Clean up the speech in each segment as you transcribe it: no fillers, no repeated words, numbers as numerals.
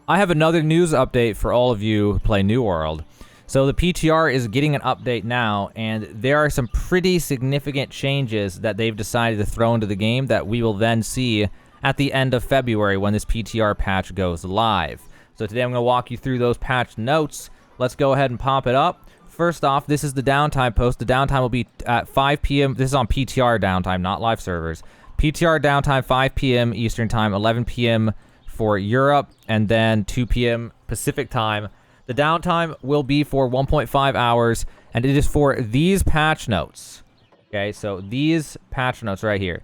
I have another news update for all of you who play New World. So the PTR is getting an update now, and there are some pretty significant changes that they've decided to throw into the game that we will then see at the end of February when this PTR patch goes live. So today I'm going to walk you through those patch notes. Let's go ahead and pop it up. First off, this is the downtime post. The downtime will be at 5 p.m. This is on PTR downtime, not live servers. PTR downtime 5 p.m. Eastern Time, 11 p.m. for Europe, and then 2 p.m. Pacific Time. The downtime will be for 1.5 hours, and it is for these patch notes. Okay, so these patch notes right here.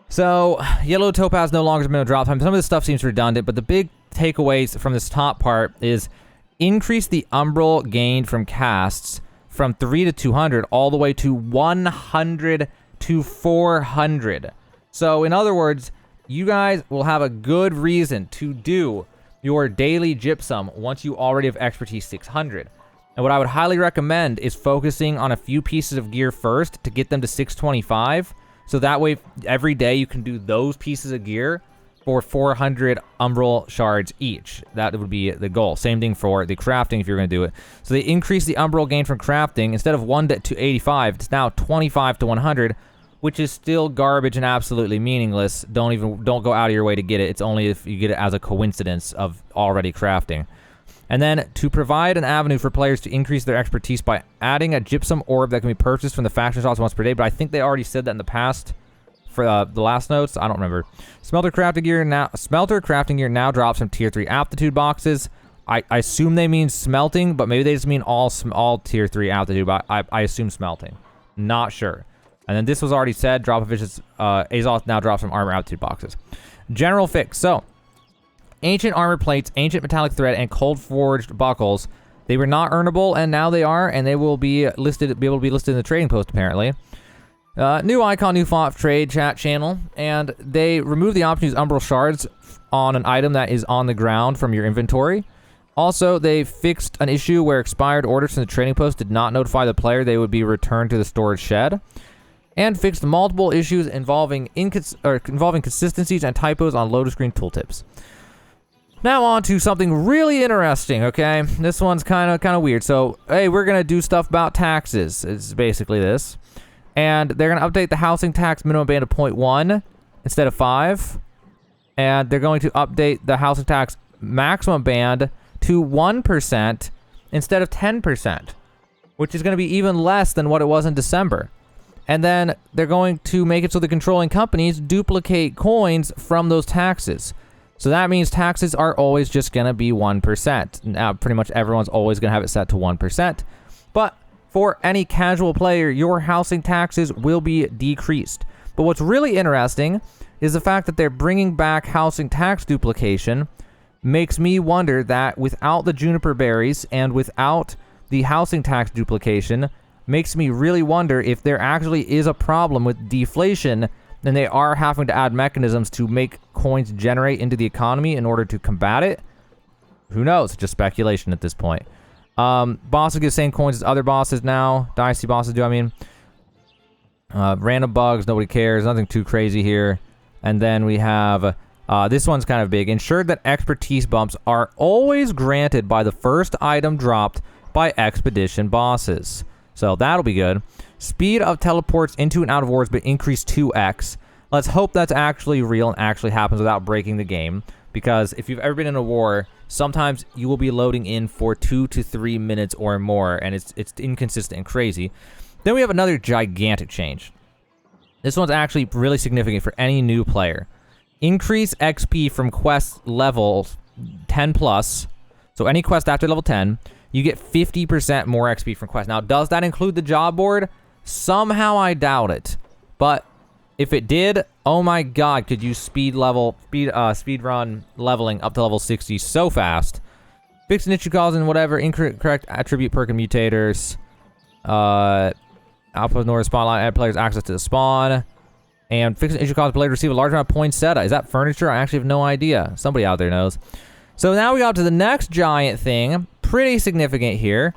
So, Yellow Topaz no longer has been a drop time. Some of this stuff seems redundant, but the big takeaways from this top part is increase the umbral gained from casts from 3 to 200 all the way to 100 to 400. So, in other words, you guys will have a good reason to do your daily gypsum once you already have expertise 600. And what I would highly recommend is focusing on a few pieces of gear first to get them to 625. So that way, every day you can do those pieces of gear for 400 umbral shards each. That would be the goal. Same thing for the crafting if you're going to do it. So they increase the umbral gain from crafting. Instead of 1 to 85, it's now 25 to 100, which is still garbage and absolutely meaningless. Don't go out of your way to get it. It's only if you get it as a coincidence of already crafting. And then to provide an avenue for players to increase their expertise by adding a gypsum orb that can be purchased from the faction shops once per day. But I think they already said that in the past for the last notes. I don't remember. Smelter crafting gear now drops from tier 3 aptitude boxes. I assume they mean smelting, but maybe they just mean all tier 3 aptitude. But I assume smelting. Not sure. And then this was already said. Drop of vicious Azoth now drops from armor aptitude boxes. General fix. So, ancient armor plates, ancient metallic thread, and cold forged buckles. They were not earnable, and now they are, and they will be able to be listed in the trading post apparently. New icon, new font, trade chat channel, and they remove the option to use umbral shards on an item that is on the ground from your inventory. Also, they fixed an issue where expired orders from the trading post did not notify the player they would be returned to the storage shed. And fixed multiple issues involving consistencies and typos on loader screen tooltips. Now on to something really interesting, okay? This one's kind of weird. So, hey, we're going to do stuff about taxes. It's basically this. And they're going to update the housing tax minimum band to 0.1 instead of 5. And they're going to update the housing tax maximum band to 1% instead of 10%, which is going to be even less than what it was in December. And then they're going to make it so the controlling companies duplicate coins from those taxes. So that means taxes are always just going to be 1%. Now, pretty much everyone's always going to have it set to 1%. But for any casual player, your housing taxes will be decreased. But what's really interesting is the fact that they're bringing back housing tax duplication makes me wonder that without the juniper berries and without the housing tax duplication, makes me really wonder if there actually is a problem with deflation and they are having to add mechanisms to make coins generate into the economy in order to combat it. Who knows? Just speculation at this point. Bosses get the same coins as other bosses now. Dynasty bosses do, I mean. Random bugs, nobody cares. Nothing too crazy here. And then we have... this one's kind of big. Ensure that expertise bumps are always granted by the first item dropped by expedition bosses. So that'll be good. Speed of teleports into and out of wars, but increase 2x. Let's hope that's actually real and actually happens without breaking the game. Because if you've ever been in a war, sometimes you will be loading in for 2 to 3 minutes or more, and it's inconsistent and crazy. Then we have another gigantic change. This one's actually really significant for any new player. Increase XP from quest level 10 plus. So any quest after level 10, you get 50% more XP from quests. Now, does that include the job board? Somehow I doubt it. But if it did, oh my god, could you speed run leveling up to level 60 so fast. Fix an issue causing whatever incorrect attribute perk and mutators. Output nor spotlight, add players access to the spawn. And fix an issue causing player to receive a large amount of poinsettia. Is that furniture? I actually have no idea. Somebody out there knows. So now we got to the next giant thing. Pretty significant here.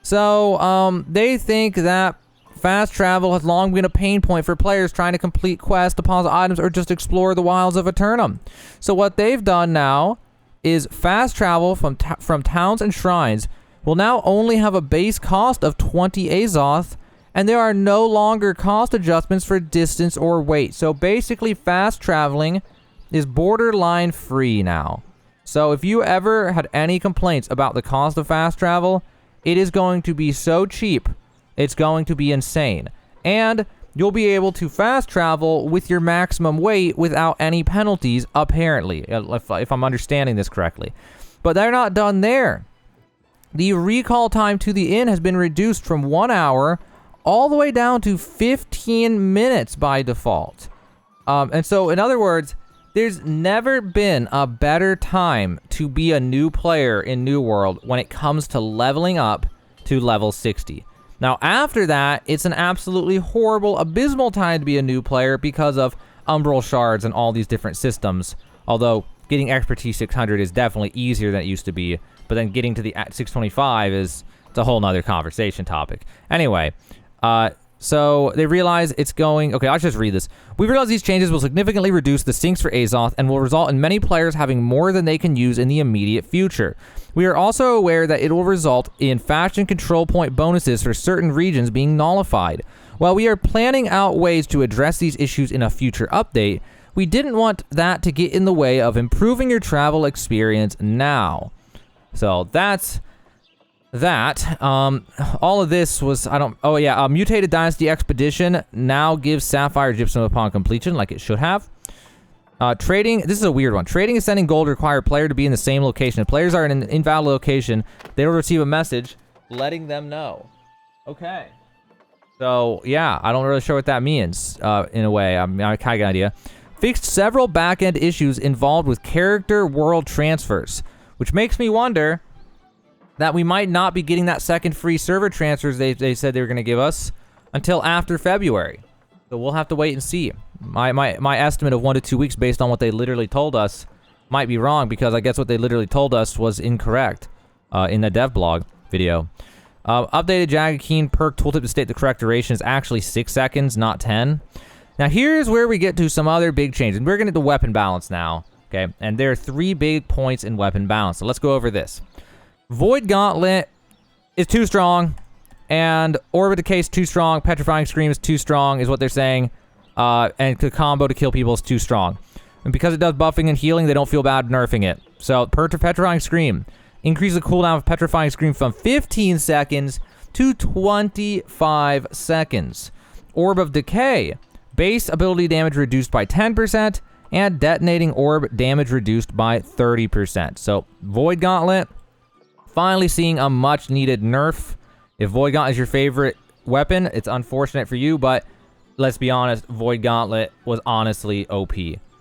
So, they think that fast travel has long been a pain point for players trying to complete quests, deposit items, or just explore the wilds of Eternum. So what they've done now is fast travel from towns and shrines will now only have a base cost of 20 Azoth, and there are no longer cost adjustments for distance or weight. So basically, fast traveling is borderline free now. So if you ever had any complaints about the cost of fast travel, it is going to be so cheap, it's going to be insane. And you'll be able to fast travel with your maximum weight without any penalties, apparently, if I'm understanding this correctly. But they're not done there. The recall time to the inn has been reduced from 1 hour all the way down to 15 minutes by default. And so, in other words, there's never been a better time to be a new player in New World when it comes to leveling up to level 60. Now, after that, it's an absolutely horrible, abysmal time to be a new player because of Umbral Shards and all these different systems. Although, getting Expertise 600 is definitely easier than it used to be. But then getting to the 625 it's a whole nother conversation topic. Anyway, so they realize it's going... Okay, I'll just read this. We realize these changes will significantly reduce the sinks for Azoth and will result in many players having more than they can use in the immediate future. We are also aware that it will result in faction control point bonuses for certain regions being nullified. While we are planning out ways to address these issues in a future update, we didn't want that to get in the way of improving your travel experience now. So that's that. All of this was, Mutated Dynasty Expedition now gives Sapphire Gypsum upon completion, like it should have. Trading, this is a weird one. Trading and sending gold require a player to be in the same location. If players are in an invalid location, they will receive a message letting them know. Okay. So, yeah, I don't really sure what that means, in a way. I kind of got an idea. Fixed several back-end issues involved with character world transfers, which makes me wonder that we might not be getting that second free server transfers they said they were going to give us until after February. So we'll have to wait and see. My estimate of 1 to 2 weeks based on what they literally told us might be wrong, because I guess what they literally told us was incorrect in the dev blog video. Updated Jagged Keen perk tooltip to state the correct duration is actually 6 seconds, not 10. Now here's where we get to some other big changes. We're going to do weapon balance now. Okay, and there are 3 big points in weapon balance. So let's go over this. Void Gauntlet is too strong, and Orb of Decay is too strong. Petrifying Scream is too strong, is what they're saying. And the combo to kill people is too strong. And because it does buffing and healing, they don't feel bad nerfing it. So Petrifying Scream. Increase the cooldown of Petrifying Scream from 15 seconds to 25 seconds. Orb of Decay. Base ability damage reduced by 10%. And detonating orb damage reduced by 30%. So, Void Gauntlet, finally seeing a much-needed nerf. If Void Gauntlet is your favorite weapon, it's unfortunate for you, but let's be honest, Void Gauntlet was honestly OP.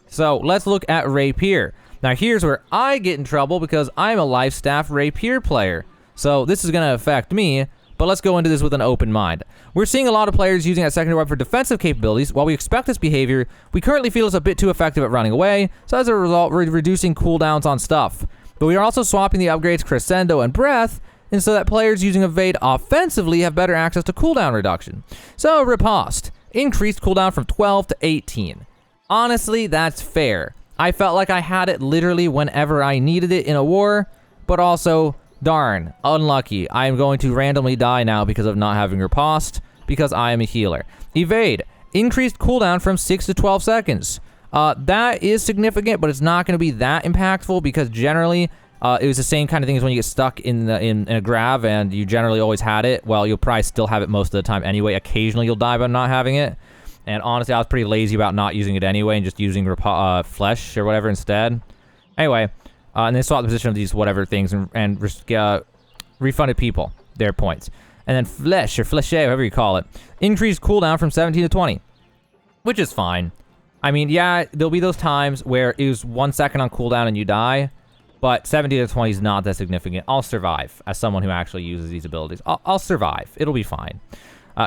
So, let's look at Rapier. Now, here's where I get in trouble because I'm a life staff Rapier player. So, this is going to affect me. But let's go into this with an open mind. We're seeing a lot of players using that secondary weapon for defensive capabilities. While we expect this behavior, we currently feel it's a bit too effective at running away, so as a result, we're reducing cooldowns on stuff. But we are also swapping the upgrades Crescendo and Breath, and so that players using Evade offensively have better access to cooldown reduction. So, Riposte. Increased cooldown from 12 to 18. Honestly, that's fair. I felt like I had it literally whenever I needed it in a war, but also... darn, unlucky. I am going to randomly die now because of not having Riposte, because I am a healer. Evade. Increased cooldown from 6 to 12 seconds. That is significant, but it's not going to be that impactful because generally, it was the same kind of thing as when you get stuck in a Grav and you generally always had it. Well, you'll probably still have it most of the time anyway. Occasionally, you'll die by not having it. And honestly, I was pretty lazy about not using it anyway and just using Flesh or whatever instead. Anyway... and they swapped the position of these whatever things and refunded people their points. And then Flesh, or Fleshe, whatever you call it, increased cooldown from 17 to 20. Which is fine. I mean, yeah, there'll be those times where it was 1 second on cooldown and you die. But 17 to 20 is not that significant. I'll survive as someone who actually uses these abilities. I'll survive. It'll be fine.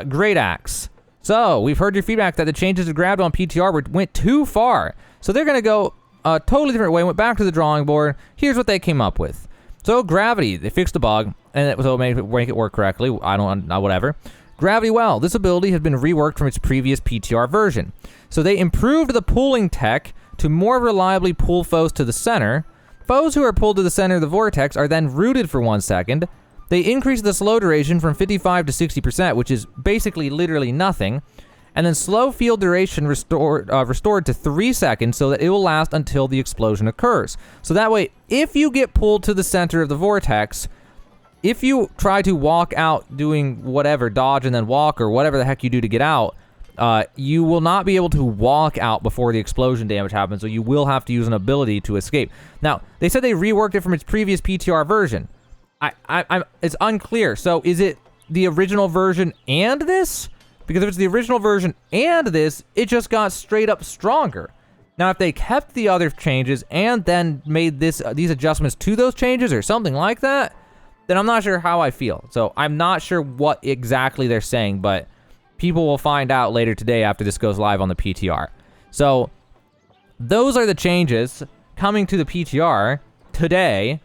Great Axe. So, we've heard your feedback that the changes to Grav on PTR went too far. So they're going to go... a totally different way, went back to the drawing board. Here's what they came up with. So, Gravity, they fixed the bug, and it was to make it work correctly. Whatever. Gravity Well, this ability has been reworked from its previous PTR version. So, they improved the pulling tech to more reliably pull foes to the center, foes who are pulled to the center of the vortex are then rooted for 1 second. They increase the slow duration from 55 to 60%, which is basically literally nothing. And then slow field duration restored to 3 seconds so that it will last until the explosion occurs. So that way, if you get pulled to the center of the vortex, if you try to walk out doing whatever, dodge and then walk or whatever the heck you do to get out, you will not be able to walk out before the explosion damage happens, so you will have to use an ability to escape. Now, they said they reworked it from its previous PTR version. It's unclear. So is it the original version and this? Because if it's the original version and this, it just got straight up stronger. Now, if they kept the other changes and then made these adjustments to those changes or something like that, then I'm not sure how I feel. So I'm not sure what exactly they're saying, but people will find out later today after this goes live on the PTR. So those are the changes coming to the PTR today,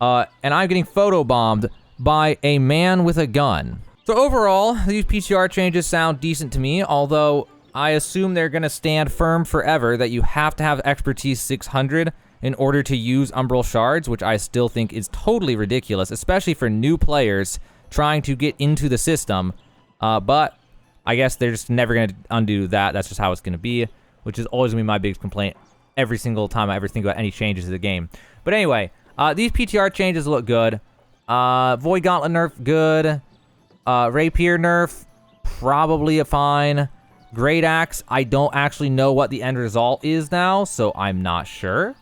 and I'm getting photobombed by a man with a gun. So overall, these PTR changes sound decent to me, although I assume they're going to stand firm forever that you have to have expertise 600 in order to use Umbral Shards, which I still think is totally ridiculous, especially for new players trying to get into the system. But I guess they're just never going to undo that. That's just how it's going to be, which is always going to be my biggest complaint every single time I ever think about any changes to the game. But anyway, these PTR changes look good. Void Gauntlet nerf, good. Rapier nerf, probably a fine. Great Axe, I don't actually know what the end result is now, so I'm not sure.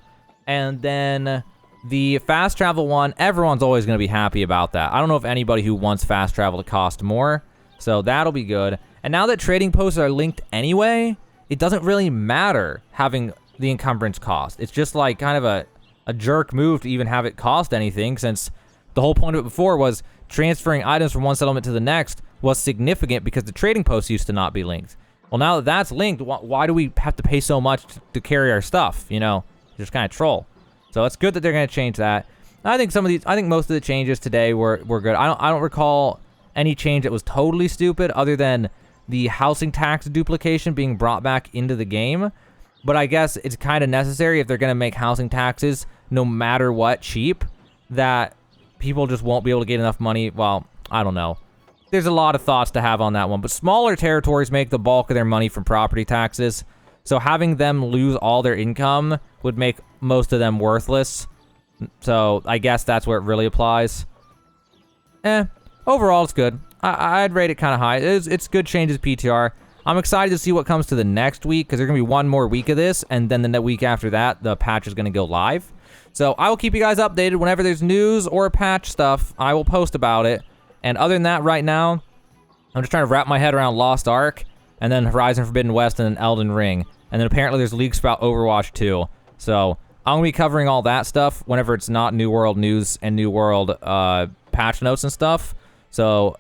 And then the fast travel one, everyone's always going to be happy about that. I don't know if anybody who wants fast travel to cost more, so that'll be good. And now that trading posts are linked anyway, it doesn't really matter having the encumbrance cost. It's just like kind of a jerk move to even have it cost anything, since the whole point of it before was transferring items from one settlement to the next was significant because the trading posts used to not be linked. Well, now that that's linked, why do we have to pay so much to carry our stuff? You know, just kind of troll. So it's good that they're going to change that. I think most of the changes today were good. I don't recall any change that was totally stupid other than the housing tax duplication being brought back into the game. But I guess it's kind of necessary if they're going to make housing taxes no matter what cheap, that people just won't be able to get enough money. Well, I don't know. There's a lot of thoughts to have on that one, but smaller territories make the bulk of their money from property taxes, so having them lose all their income would make most of them worthless. So I guess that's where it really applies. Overall, it's good. I'd rate it kind of high. It's good changes PTR. I'm excited to see what comes to the next week, because there's going to be one more week of this, and then the week after that, the patch is going to go live. So I will keep you guys updated whenever there's news or patch stuff. I will post about it. And other than that, right now, I'm just trying to wrap my head around Lost Ark, and then Horizon Forbidden West, and then Elden Ring. And then apparently there's leaks about Overwatch 2. So I'm going to be covering all that stuff whenever it's not New World news and New World patch notes and stuff. So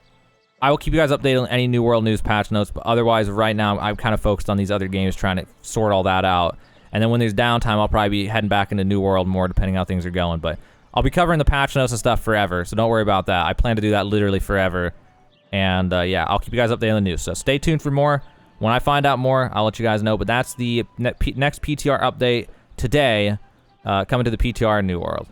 I will keep you guys updated on any New World news patch notes, but otherwise right now I'm kind of focused on these other games, trying to sort all that out. And then when there's downtime, I'll probably be heading back into New World more, depending on how things are going. But I'll be covering the patch notes and stuff forever, so don't worry about that. I plan to do that literally forever. And yeah, I'll keep you guys updated on the news. So stay tuned for more. When I find out more, I'll let you guys know. But that's the next PTR update today, coming to the PTR in New World.